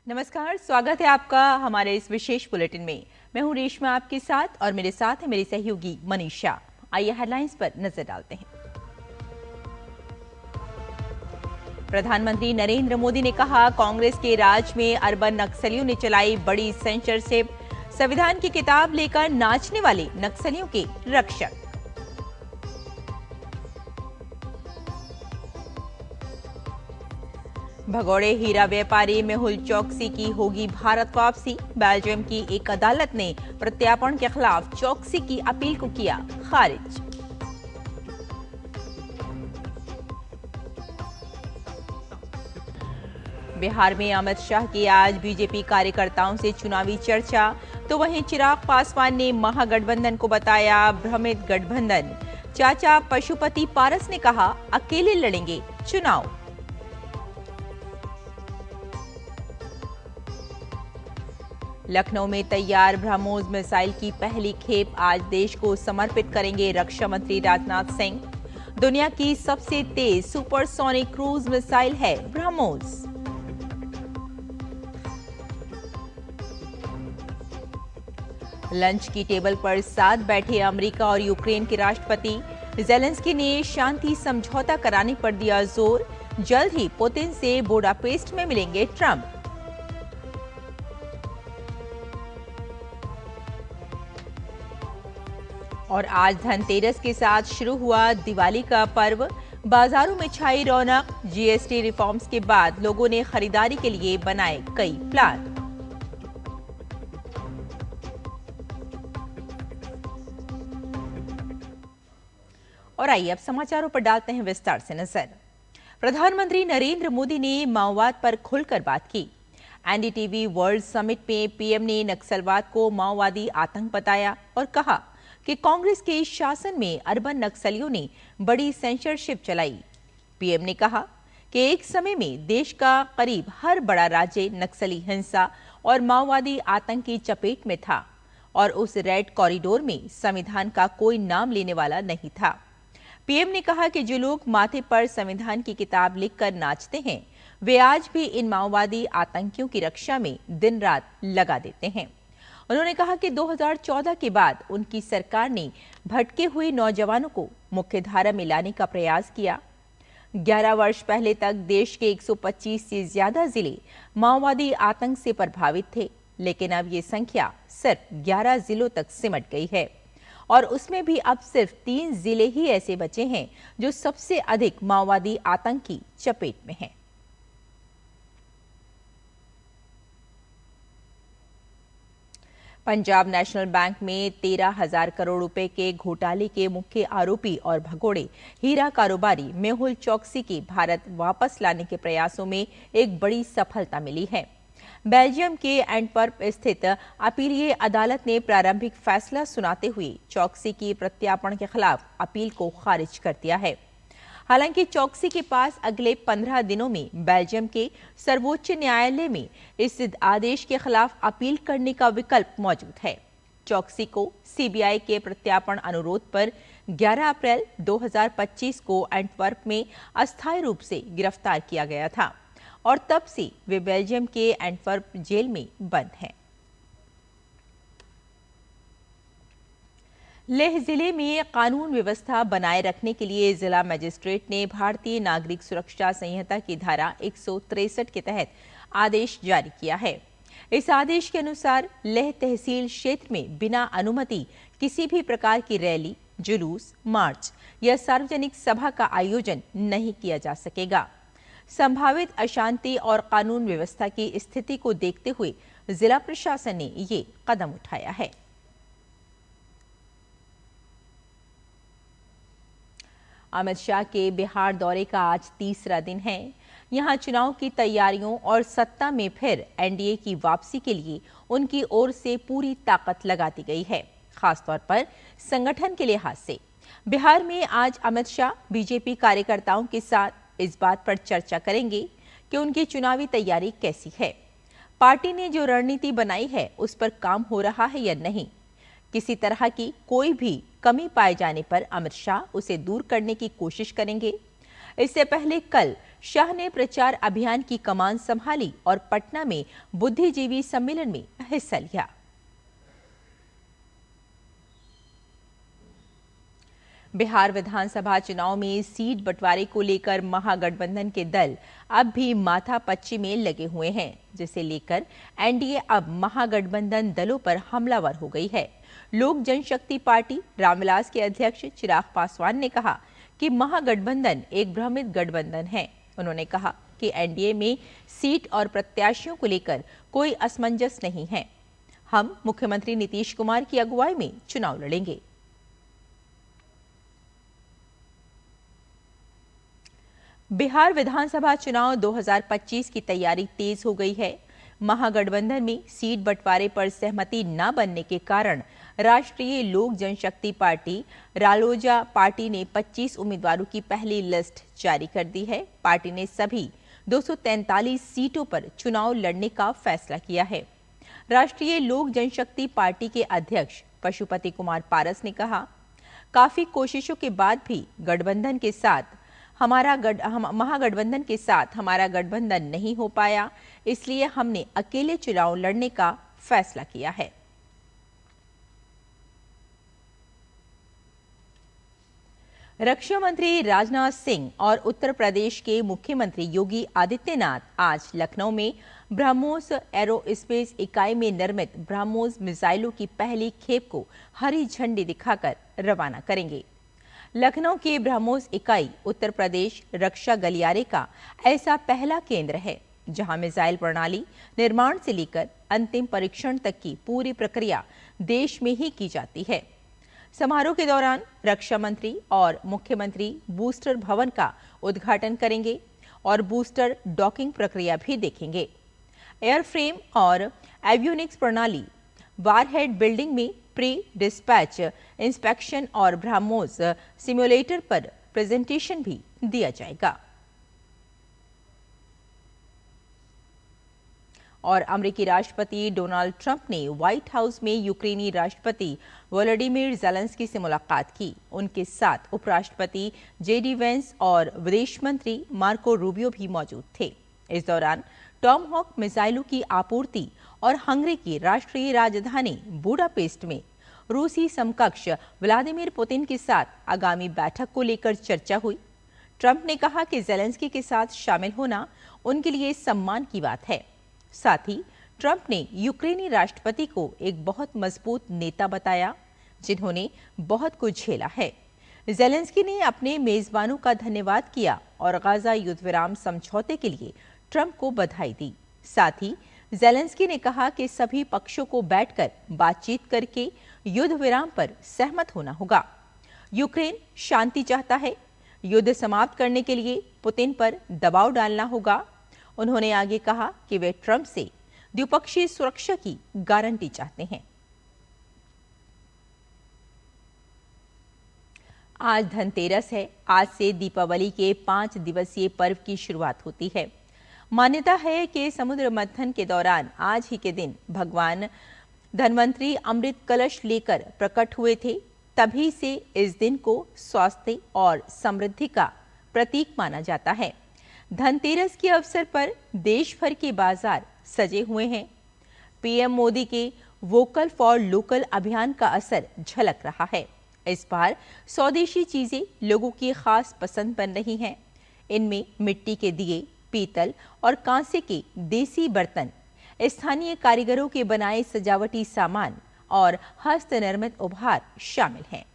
नमस्कार, स्वागत है आपका हमारे इस विशेष बुलेटिन में। मैं हूं रेशमा आपके साथ और मेरे साथ है मेरी सहयोगी मनीषा। आइए हेडलाइंस पर नजर डालते हैं। प्रधानमंत्री नरेंद्र मोदी ने कहा, कांग्रेस के राज में अर्बन नक्सलियों ने चलाई बड़ी सेंसरशिप, संविधान की किताब लेकर नाचने वाले नक्सलियों के रक्षक। भगोड़े हीरा व्यापारी मेहुल चोकसी की होगी भारत वापसी। बेल्जियम की एक अदालत ने प्रत्यार्पण के खिलाफ चोकसी की अपील को किया खारिज। बिहार में अमित शाह की आज बीजेपी कार्यकर्ताओं से चुनावी चर्चा, तो वहीं चिराग पासवान ने महागठबंधन को बताया भ्रमित गठबंधन। चाचा पशुपति पारस ने कहा, अकेले लड़ेंगे चुनाव। लखनऊ में तैयार ब्रह्मोस मिसाइल की पहली खेप आज देश को समर्पित करेंगे रक्षा मंत्री राजनाथ सिंह। दुनिया की सबसे तेज सुपरसोनिक क्रूज मिसाइल है ब्रह्मोस। लंच की टेबल पर साथ बैठे अमेरिका और यूक्रेन के राष्ट्रपति। जेलेंस्की ने शांति समझौता कराने पर दिया जोर। जल्द ही पुतिन से बुडापेस्ट में मिलेंगे ट्रंप। और आज धनतेरस के साथ शुरू हुआ दिवाली का पर्व। बाजारों में छाई रौनक। जीएसटी रिफॉर्म्स के बाद लोगों ने खरीदारी के लिए बनाए कई प्लान। और आइए अब समाचारों पर डालते हैं विस्तार से नजर। प्रधानमंत्री नरेंद्र मोदी ने माओवाद पर खुलकर बात की। एनडीटीवी वर्ल्ड समिट में पीएम ने नक्सलवाद को माओवादी आतंक बताया और कहा कि कांग्रेस के शासन में अर्बन नक्सलियों ने बड़ी सेंसरशिप चलाई। पीएम ने कहा कि एक समय में देश का करीब हर बड़ा राज्य नक्सली हिंसा और माओवादी आतंक की चपेट में था और उस रेड कॉरिडोर में संविधान का कोई नाम लेने वाला नहीं था। पीएम ने कहा कि जो लोग माथे पर संविधान की किताब लिखकर नाचते हैं, वे आज भी इन माओवादी आतंकियों की रक्षा में दिन रात लगा देते हैं। उन्होंने कहा कि 2014 के बाद उनकी सरकार ने भटके हुए नौजवानों को मुख्यधारा में लाने का प्रयास किया। 11 वर्ष पहले तक देश के 125 से ज्यादा जिले माओवादी आतंक से प्रभावित थे, लेकिन अब ये संख्या सिर्फ 11 जिलों तक सिमट गई है और उसमें भी अब सिर्फ 3 जिले ही ऐसे बचे हैं जो सबसे अधिक माओवादी आतंक की चपेट में हैं। पंजाब नेशनल बैंक में 13,000 करोड़ रुपए के घोटाले के मुख्य आरोपी और भगोड़े हीरा कारोबारी मेहुल चोकसी की भारत वापस लाने के प्रयासों में एक बड़ी सफलता मिली है। बेल्जियम के एंटवर्प स्थित अपीलीय अदालत ने प्रारंभिक फैसला सुनाते हुए चोकसी की प्रत्यार्पण के खिलाफ अपील को खारिज कर दिया है। हालांकि चोकसी के पास अगले 15 दिनों में बेल्जियम के सर्वोच्च न्यायालय में इस आदेश के खिलाफ अपील करने का विकल्प मौजूद है। चोकसी को सीबीआई के प्रत्यार्पण अनुरोध पर 11 अप्रैल 2025 को एंटवर्प में अस्थायी रूप से गिरफ्तार किया गया था और तब से वे बेल्जियम के एंटवर्प जेल में बंद हैं। लेह जिले में कानून व्यवस्था बनाए रखने के लिए जिला मजिस्ट्रेट ने भारतीय नागरिक सुरक्षा संहिता की धारा 163 के तहत आदेश जारी किया है। इस आदेश के अनुसार लेह तहसील क्षेत्र में बिना अनुमति किसी भी प्रकार की रैली, जुलूस, मार्च या सार्वजनिक सभा का आयोजन नहीं किया जा सकेगा। संभावित अशांति और कानून व्यवस्था की स्थिति को देखते हुए जिला प्रशासन ने ये कदम उठाया है। अमित शाह के बिहार दौरे का आज तीसरा दिन है। यहां चुनाव की तैयारियों और सत्ता में फिर एनडीए की वापसी के लिए उनकी ओर से पूरी ताकत लगा दी गई है, खासतौर पर संगठन के लिहाज से। बिहार में आज अमित शाह बीजेपी कार्यकर्ताओं के साथ इस बात पर चर्चा करेंगे कि उनकी चुनावी तैयारी कैसी है, पार्टी ने जो रणनीति बनाई है उस पर काम हो रहा है या नहीं। किसी तरह की कोई भी कमी पाए जाने पर अमित शाह उसे दूर करने की कोशिश करेंगे। इससे पहले कल शाह ने प्रचार अभियान की कमान संभाली और पटना में बुद्धिजीवी सम्मेलन में हिस्सा लिया। बिहार विधानसभा चुनाव में सीट बंटवारे को लेकर महागठबंधन के दल अब भी माथापच्ची में लगे हुए हैं, जिसे लेकर एनडीए अब महागठबंधन दलों पर हमलावर हो गई है। लोक जनशक्ति पार्टी रामविलास के अध्यक्ष चिराग पासवान ने कहा कि महागठबंधन एक भ्रमित गठबंधन है। उन्होंने कहा कि एनडीए में सीट और प्रत्याशियों को लेकर कोई असमंजस नहीं है। हम मुख्यमंत्री नीतीश कुमार की अगुवाई में चुनाव लड़ेंगे। बिहार विधानसभा चुनाव 2025 की तैयारी तेज हो गई है। महागठबंधन में सीट बंटवारे पर सहमति न बनने के कारण राष्ट्रीय लोक जनशक्ति पार्टी रालोजा पार्टी ने 25 उम्मीदवारों की पहली लिस्ट जारी कर दी है। पार्टी ने सभी 243 सीटों पर चुनाव लड़ने का फैसला किया है। राष्ट्रीय लोक जनशक्ति पार्टी के अध्यक्ष पशुपति कुमार पारस ने कहा, काफी कोशिशों के बाद भी महागठबंधन के साथ हमारा गठबंधन नहीं हो पाया, इसलिए हमने अकेले चुनाव लड़ने का फैसला किया है। रक्षा मंत्री राजनाथ सिंह और उत्तर प्रदेश के मुख्यमंत्री योगी आदित्यनाथ आज लखनऊ में ब्रह्मोस एरोस्पेस इकाई में निर्मित ब्रह्मोस मिसाइलों की पहली खेप को हरी झंडी दिखाकर रवाना करेंगे। लखनऊ की ब्रह्मोस इकाई उत्तर प्रदेश रक्षा गलियारे का ऐसा पहला केंद्र है जहां मिसाइल प्रणाली निर्माण से लेकर अंतिम परीक्षण तक की पूरी प्रक्रिया देश में ही की जाती है। समारोह के दौरान रक्षा मंत्री और मुख्यमंत्री बूस्टर भवन का उद्घाटन करेंगे और बूस्टर डॉकिंग प्रक्रिया भी देखेंगे। एयरफ्रेम और एवियोनिक्स प्रणाली, वारहेड बिल्डिंग में प्री डिस्पैच इंस्पेक्शन और ब्रह्मोस सिम्युलेटर पर प्रेजेंटेशन भी दिया जाएगा। और अमेरिकी राष्ट्रपति डोनाल्ड ट्रंप ने व्हाइट हाउस में यूक्रेनी राष्ट्रपति वोलोडिमिर ज़ेलेंस्की से मुलाकात की। उनके साथ उपराष्ट्रपति जेडी वेंस और विदेश मंत्री मार्को रूबियो भी मौजूद थे। इस दौरान टॉमहॉक मिसाइलों की आपूर्ति और हंगरी की राष्ट्रीय राजधानी बुडापेस्ट में रूसी समकक्ष व्लादिमीर पुतिन के साथ आगामी बैठक को लेकर चर्चा हुई। ट्रंप ने कहा कि ज़ेलेंस्की के साथ शामिल होना उनके लिए सम्मान की बात है। साथ ही ट्रंप ने यूक्रेनी राष्ट्रपति को एक बहुत मजबूत नेता बताया, जिन्होंने बहुत कुछ झेला है। ज़ेलेंस्की ने अपने मेजबानों का धन्यवाद किया और गाजा युद्ध विराम समझौते के लिए ट्रंप को बधाई दी। साथ ही ज़ेलेंस्की ने कहा कि सभी पक्षों को बैठकर बातचीत करके युद्ध विराम पर सहमत होना होगा। यूक्रेन शांति चाहता है, युद्ध समाप्त करने के लिए पुतिन पर दबाव डालना होगा। उन्होंने आगे कहा कि वे ट्रंप से द्विपक्षीय सुरक्षा की गारंटी चाहते हैं। आज धनतेरस है। आज से दीपावली के 5 दिवसीय पर्व की शुरुआत होती है। मान्यता है कि समुद्र मंथन के दौरान आज ही के दिन भगवान धन्वंतरी अमृत कलश लेकर प्रकट हुए थे। तभी से इस दिन को स्वास्थ्य और समृद्धि का प्रतीक माना जाता है। धनतेरस के अवसर पर देश भर के बाजार सजे हुए हैं। पीएम मोदी के वोकल फॉर लोकल अभियान का असर झलक रहा है। इस बार स्वदेशी चीजें लोगों की खास पसंद बन रही हैं। इनमें मिट्टी के दिए, पीतल और कांसे के देसी बर्तन, स्थानीय कारीगरों के बनाए सजावटी सामान और हस्त निर्मित उपहार शामिल हैं।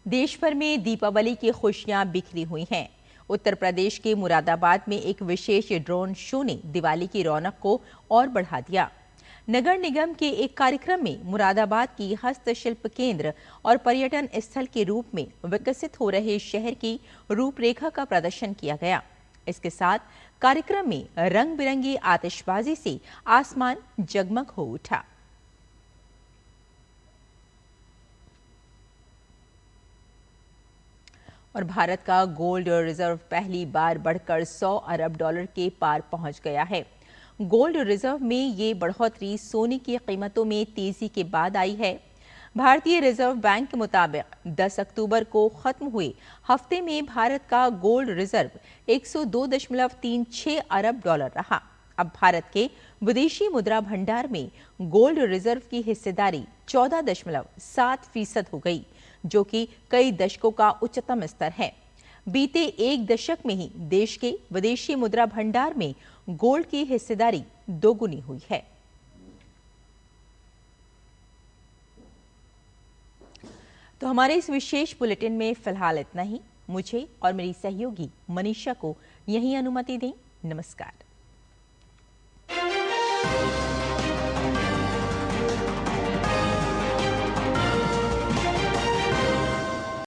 देश भर में दीपावली की खुशियां बिखरी हुई हैं। उत्तर प्रदेश के मुरादाबाद में एक विशेष ड्रोन शो ने दिवाली की रौनक को और बढ़ा दिया। नगर निगम के एक कार्यक्रम में मुरादाबाद की हस्तशिल्प केंद्र और पर्यटन स्थल के रूप में विकसित हो रहे शहर की रूपरेखा का प्रदर्शन किया गया। इसके साथ कार्यक्रम में रंग बिरंगी आतिशबाजी से आसमान जगमग हो उठा। और भारत का गोल्ड रिजर्व पहली बार बढ़कर 100 अरब डॉलर के पार पहुंच गया है। गोल्ड रिजर्व में ये बढ़ोतरी सोने की कीमतों में तेजी के बाद आई है। भारतीय रिजर्व बैंक के मुताबिक 10 अक्टूबर को खत्म हुए हफ्ते में भारत का गोल्ड रिजर्व 102.36 अरब डॉलर रहा। अब भारत के विदेशी मुद्रा भंडार में गोल्ड रिजर्व की हिस्सेदारी 14.7% हो गई, जो कि कई दशकों का उच्चतम स्तर है। बीते एक दशक में ही देश के विदेशी मुद्रा भंडार में गोल्ड की हिस्सेदारी दोगुनी हुई है। तो हमारे इस विशेष बुलेटिन में फिलहाल इतना ही। मुझे और मेरी सहयोगी मनीषा को यहीं अनुमति दें। नमस्कार।